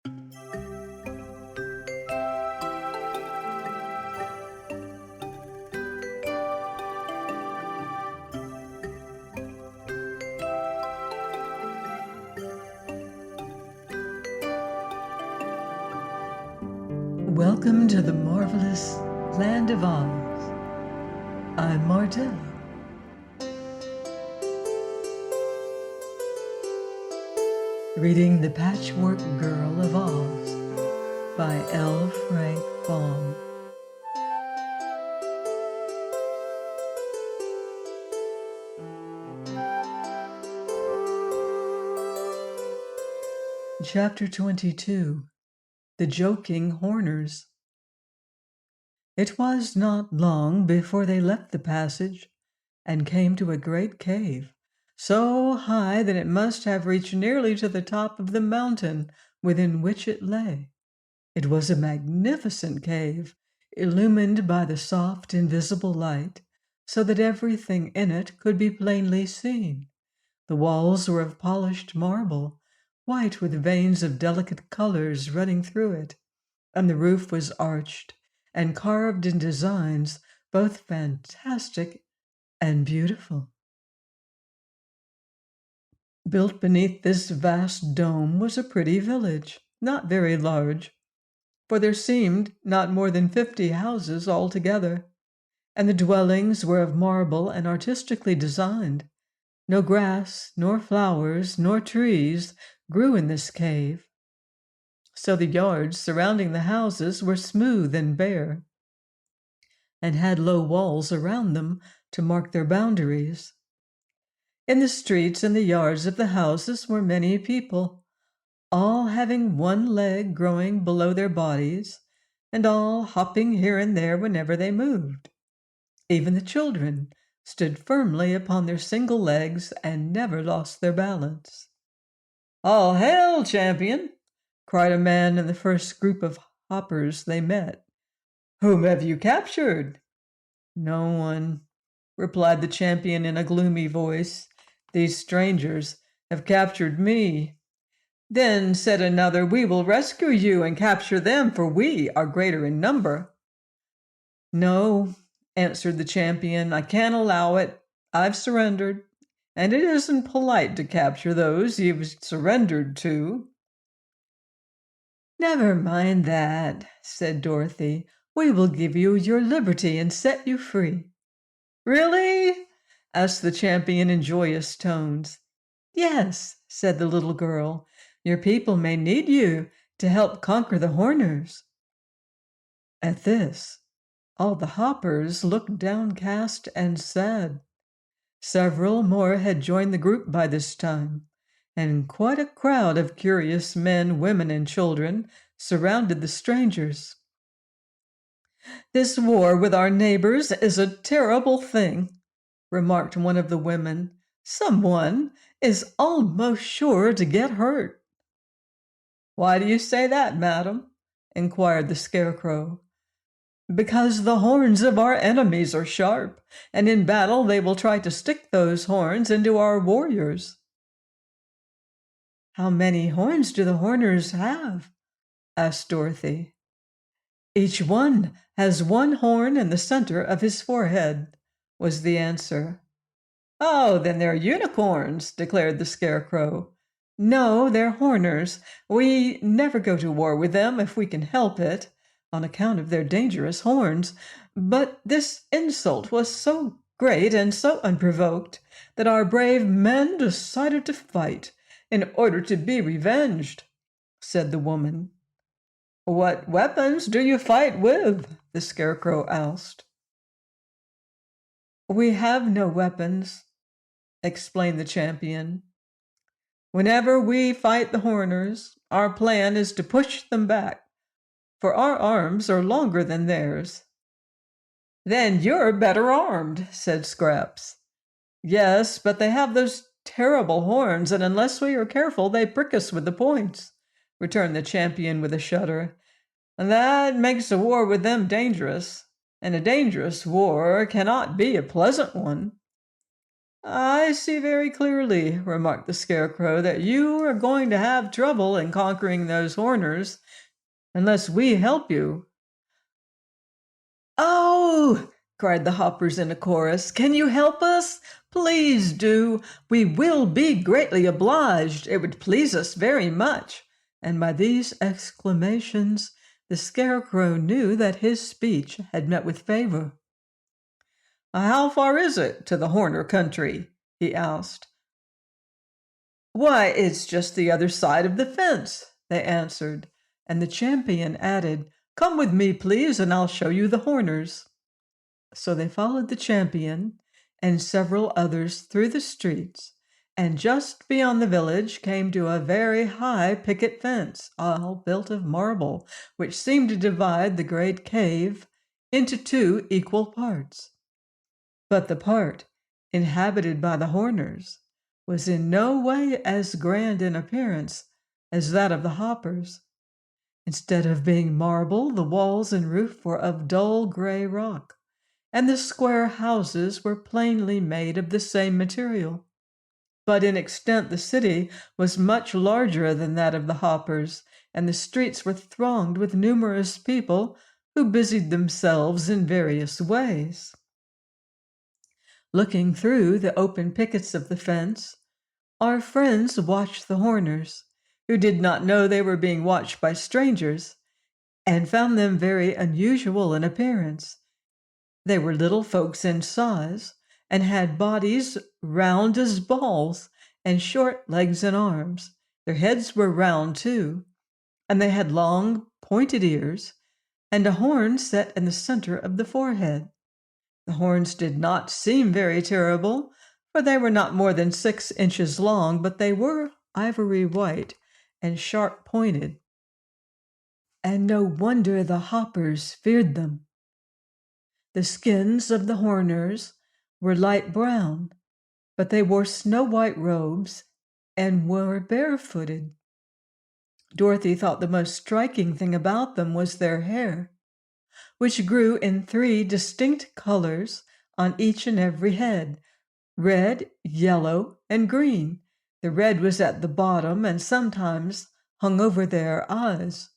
Welcome to the marvelous Land of Oz. I'm Martell. Reading The Patchwork Girl of Oz by L. Frank Baum. Chapter 22. The Joking Horners. It was not long before they left the passage and came to a great cave, so high that it must have reached nearly to the top of the mountain within which it lay. It was a magnificent cave, illumined by the soft, invisible light, so that everything in it could be plainly seen. The walls were of polished marble, white with veins of delicate colors running through it, and the roof was arched and carved in designs both fantastic and beautiful. Built beneath this vast dome was a pretty village, not very large, for there seemed not more than 50 houses altogether, and the dwellings were of marble and artistically designed. No grass, nor flowers, nor trees grew in this cave, so the yards surrounding the houses were smooth and bare, and had low walls around them to mark their boundaries. In the streets and the yards of the houses were many people, all having one leg growing below their bodies, and all hopping here and there whenever they moved. Even the children stood firmly upon their single legs and never lost their balance. "All hail, champion!" cried a man in the first group of hoppers they met. "Whom have you captured?" "No one," replied the champion in a gloomy voice. "These strangers have captured me." "Then," said another, "we will rescue you and capture them, for we are greater in number." "No," answered the champion, "I can't allow it. I've surrendered, and it isn't polite to capture those you've surrendered to." "Never mind that," said Dorothy. "We will give you your liberty and set you free." "Really?" asked the champion in joyous tones. "Yes," said the little girl. "Your people may need you to help conquer the Horners." At this, all the hoppers looked downcast and sad. Several more had joined the group by this time, and quite a crowd of curious men, women, and children surrounded the strangers. "This war with our neighbors is a terrible thing," remarked one of the women. "Someone is almost sure to get hurt." "Why do you say that, madam?" inquired the Scarecrow. "Because the horns of our enemies are sharp, and in battle they will try to stick those horns into our warriors." "How many horns do the Horners have?" asked Dorothy. "Each one has one horn in the center of his forehead," was the answer. "Oh, then they're unicorns," declared the Scarecrow. "No, they're Horners. We never go to war with them if we can help it, on account of their dangerous horns. But this insult was so great and so unprovoked that our brave men decided to fight in order to be revenged," said the woman. "What weapons do you fight with?" the Scarecrow asked. "We have no weapons," explained the champion. "Whenever we fight the Horners, our plan is to push them back, for our arms are longer than theirs." "Then you're better armed," said Scraps. "Yes, but they have those terrible horns, and unless we are careful, they prick us with the points," returned the champion with a shudder. "And that makes a war with them dangerous, and a dangerous war cannot be a pleasant one." I see very clearly, remarked the Scarecrow, that you are going to have trouble in conquering those Horners unless we help you. Oh, cried the Hoppers in a chorus, can you help us? Please do. We will be greatly obliged. It would please us very much. And by these exclamations, the Scarecrow knew that his speech had met with favor. How far is it to the Horner country? He asked. Why, it's just the other side of the fence, they answered, and the champion added, come with me, please, and I'll show you the Horners. So they followed the champion and several others through the streets, and just beyond the village came to a very high picket fence, all built of marble, which seemed to divide the great cave into two equal parts. But the part inhabited by the Horners was in no way as grand in appearance as that of the Hoppers. Instead of being marble, the walls and roof were of dull gray rock, and the square houses were plainly made of the same material. But in extent the city was much larger than that of the Hoppers, and the streets were thronged with numerous people who busied themselves in various ways. Looking through the open pickets of the fence, our friends watched the Horners, who did not know they were being watched by strangers, and found them very unusual in appearance. They were little folks in size, and had bodies round as balls, and short legs and arms. Their heads were round too, and they had long, pointed ears, and a horn set in the center of the forehead. The horns did not seem very terrible, for they were not more than 6 inches long, but they were ivory white and sharp pointed. And no wonder the Hoppers feared them. The skins of the Horners were light brown, but they wore snow-white robes and were barefooted. Dorothy thought the most striking thing about them was their hair, which grew in 3 distinct colors on each and every head: red, yellow, and green. The red was at the bottom and sometimes hung over their eyes.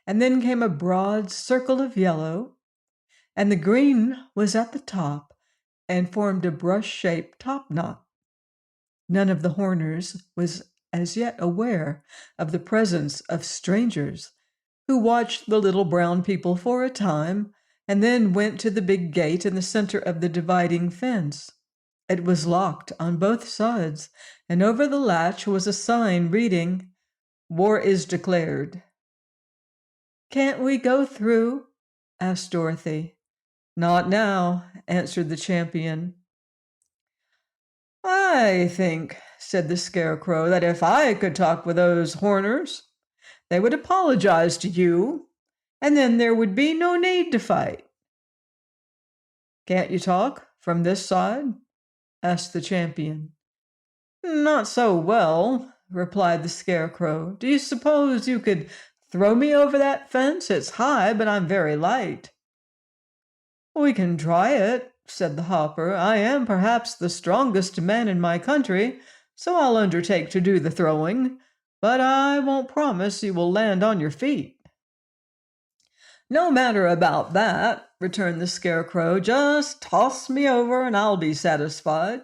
And then came a broad circle of yellow, and the green was at the top and formed a brush-shaped topknot. None of the Horners was as yet aware of the presence of strangers, who watched the little brown people for a time, and then went to the big gate in the center of the dividing fence. It was locked on both sides, and over the latch was a sign reading, "War is declared." "Can't we go through?" asked Dorothy. "Not now," answered the champion. "I think," said the Scarecrow, "that if I could talk with those Horners, they would apologize to you, and then there would be no need to fight." "Can't you talk from this side?" asked the champion. "Not so well," replied the Scarecrow. "Do you suppose you could throw me over that fence? It's high, but I'm very light." "We can try it," said the Hopper. "I am perhaps the strongest man in my country, so I'll undertake to do the throwing, but I won't promise you will land on your feet." "No matter about that," returned the Scarecrow. "Just toss me over and I'll be satisfied."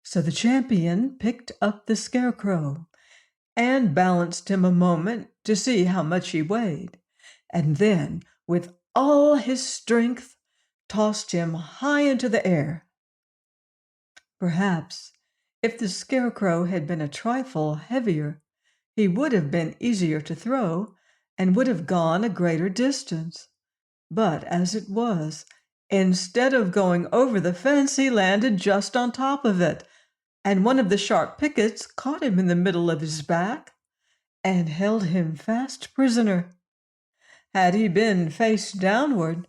So the champion picked up the Scarecrow and balanced him a moment to see how much he weighed, and then, with all his strength, tossed him high into the air. Perhaps, if the Scarecrow had been a trifle heavier, he would have been easier to throw and would have gone a greater distance. But as it was, instead of going over the fence, he landed just on top of it, and one of the sharp pickets caught him in the middle of his back and held him fast prisoner. Had he been face downward,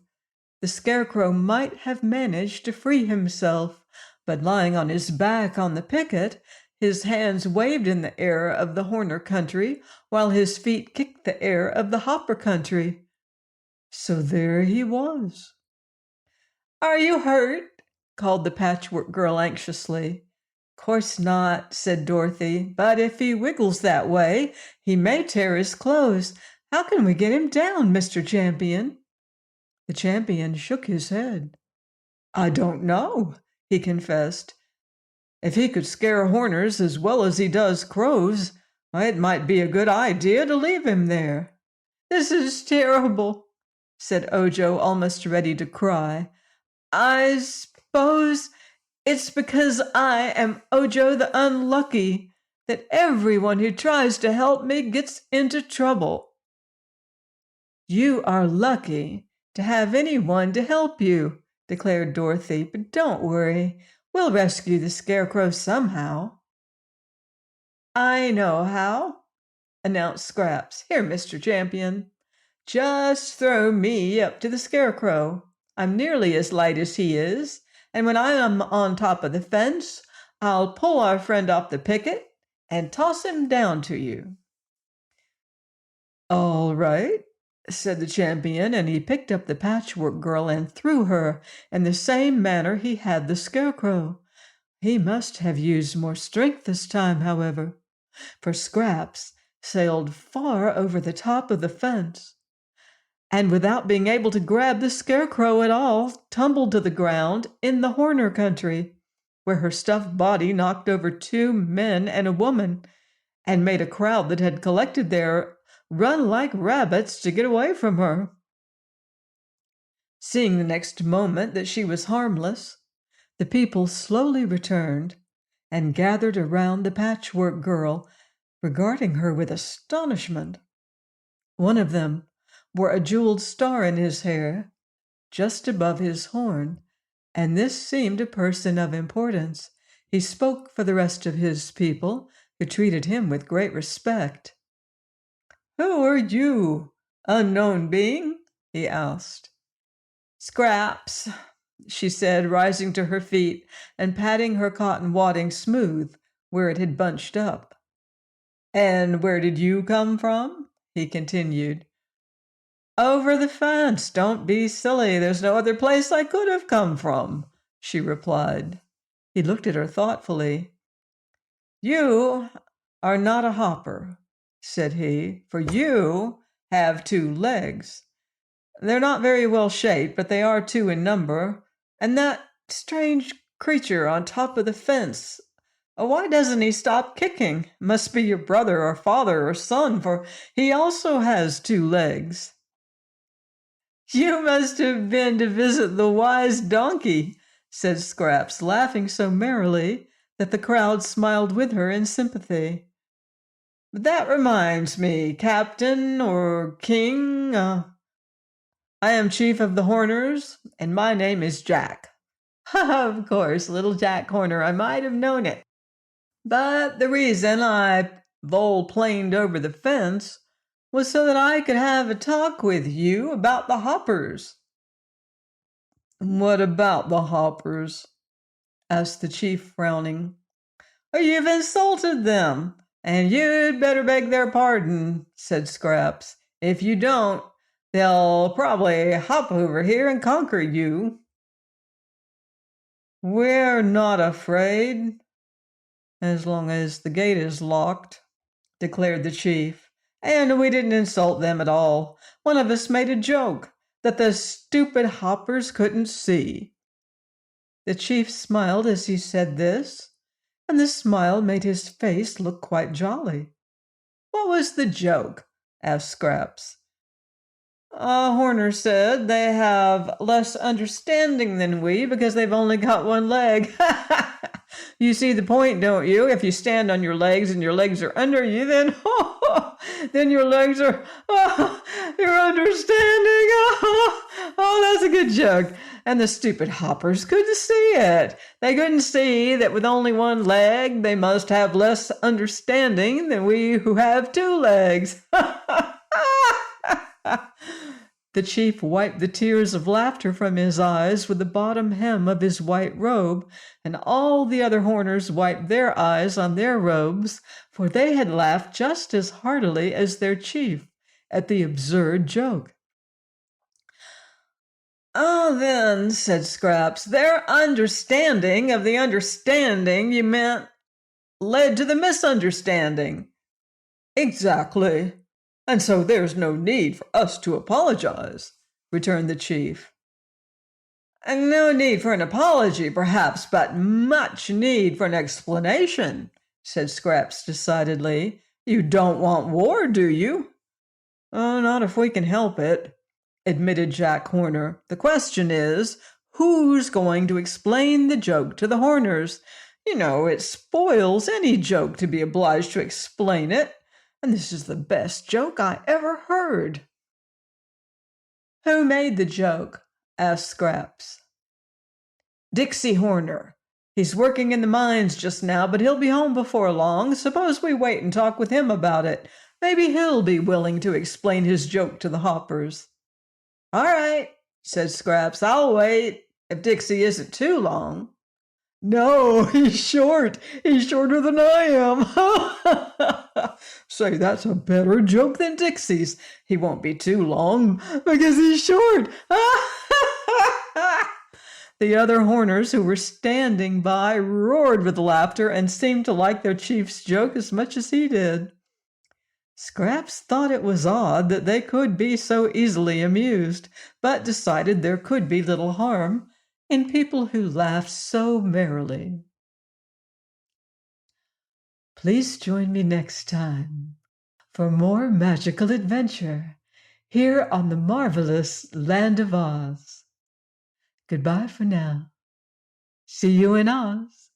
the Scarecrow might have managed to free himself, but lying on his back on the picket, his hands waved in the air of the Horner country, while his feet kicked the air of the Hopper country. So there he was. "Are you hurt?" called the Patchwork Girl anxiously. "Course not," said Dorothy, "but if he wiggles that way, he may tear his clothes. How can we get him down, Mr. Champion?" The champion shook his head. "I don't know," he confessed. "If he could scare horners as well as he does crows, it might be a good idea to leave him there." "This is terrible," said Ojo, almost ready to cry. "I suppose it's because I am Ojo the Unlucky that everyone who tries to help me gets into trouble." "You are lucky to have anyone to help you," declared Dorothy, "but don't worry. We'll rescue the Scarecrow somehow." "I know how," announced Scraps. "Here, Mr. Champion. Just throw me up to the Scarecrow. I'm nearly as light as he is, and when I am on top of the fence, I'll pull our friend off the picket and toss him down to you." "All right," said the champion, and he picked up the Patchwork Girl and threw her in the same manner he had the Scarecrow. He must have used more strength this time, however, for Scraps sailed far over the top of the fence, and without being able to grab the Scarecrow at all, tumbled to the ground in the Horner country, where her stuffed body knocked over 2 men and a woman, and made a crowd that had collected there run like rabbits to get away from her. Seeing the next moment that she was harmless, the people slowly returned and gathered around the Patchwork Girl, regarding her with astonishment. One of them wore a jeweled star in his hair, just above his horn, and this seemed a person of importance. He spoke for the rest of his people, who treated him with great respect. "Who are you, unknown being?" he asked. "Scraps," she said, rising to her feet and patting her cotton wadding smooth where it had bunched up. "And where did you come from?" he continued. "Over the fence. Don't be silly. There's no other place I could have come from," she replied. He looked at her thoughtfully. "You are not a hopper," said he, "for you have 2 legs. They're not very well shaped, but they are 2 in number. And that strange creature on top of the fence, why doesn't he stop kicking? Must be your brother or father or son, for he also has 2 legs." "You must have been to visit the wise donkey," said Scraps, laughing so merrily that the crowd smiled with her in sympathy. "But that reminds me, Captain or King, I am Chief of the Horners, and my name is Jack." "Of course, little Jack Horner, I might have known it. But the reason I vol-planed over the fence was so that I could have a talk with you about the hoppers." "What about the hoppers?" asked the chief, frowning. "You've insulted them, and you'd better beg their pardon," said Scraps. "If you don't, they'll probably hop over here and conquer you." "We're not afraid, as long as the gate is locked," declared the chief. "And we didn't insult them at all. One of us made a joke that the stupid hoppers couldn't see." The chief smiled as he said this, and the smile made his face look quite jolly. "What was the joke?" asked Scraps. "Horner said they have less understanding than we because they've only got 1 leg." "You see the point, don't you? If you stand on your legs and your legs are under you, then then your legs are your understanding. Oh, that's a good joke." And the stupid hoppers couldn't see it. They couldn't see that with only 1 leg, they must have less understanding than we who have 2 legs. The chief wiped the tears of laughter from his eyes with the bottom hem of his white robe, and all the other Horners wiped their eyes on their robes, for they had laughed just as heartily as their chief at the absurd joke. Oh, then, said Scraps, their understanding of the understanding you meant led to the misunderstanding. Exactly. And so there's no need for us to apologize, returned the chief. And no need for an apology, perhaps, but much need for an explanation, said Scraps decidedly. You don't want war, do you? Oh, not if we can help it, admitted Jack Horner. The question is, who's going to explain the joke to the Horners? You know, it spoils any joke to be obliged to explain it, and this is the best joke I ever heard. Who made the joke? Asked Scraps. Dixie Horner. He's working in the mines just now, but he'll be home before long. Suppose we wait and talk with him about it. Maybe he'll be willing to explain his joke to the Hoppers. All right, said Scraps. I'll wait, if Dixie isn't too long. No, he's short. He's shorter than I am. Say, that's a better joke than Dixie's. He won't be too long because he's short. The other Horners who were standing by roared with laughter and seemed to like their chief's joke as much as he did. Scraps thought it was odd that they could be so easily amused, but decided there could be little harm in people who laughed so merrily. Please join me next time for more magical adventure here on the marvelous Land of Oz. Goodbye for now. See you in Oz.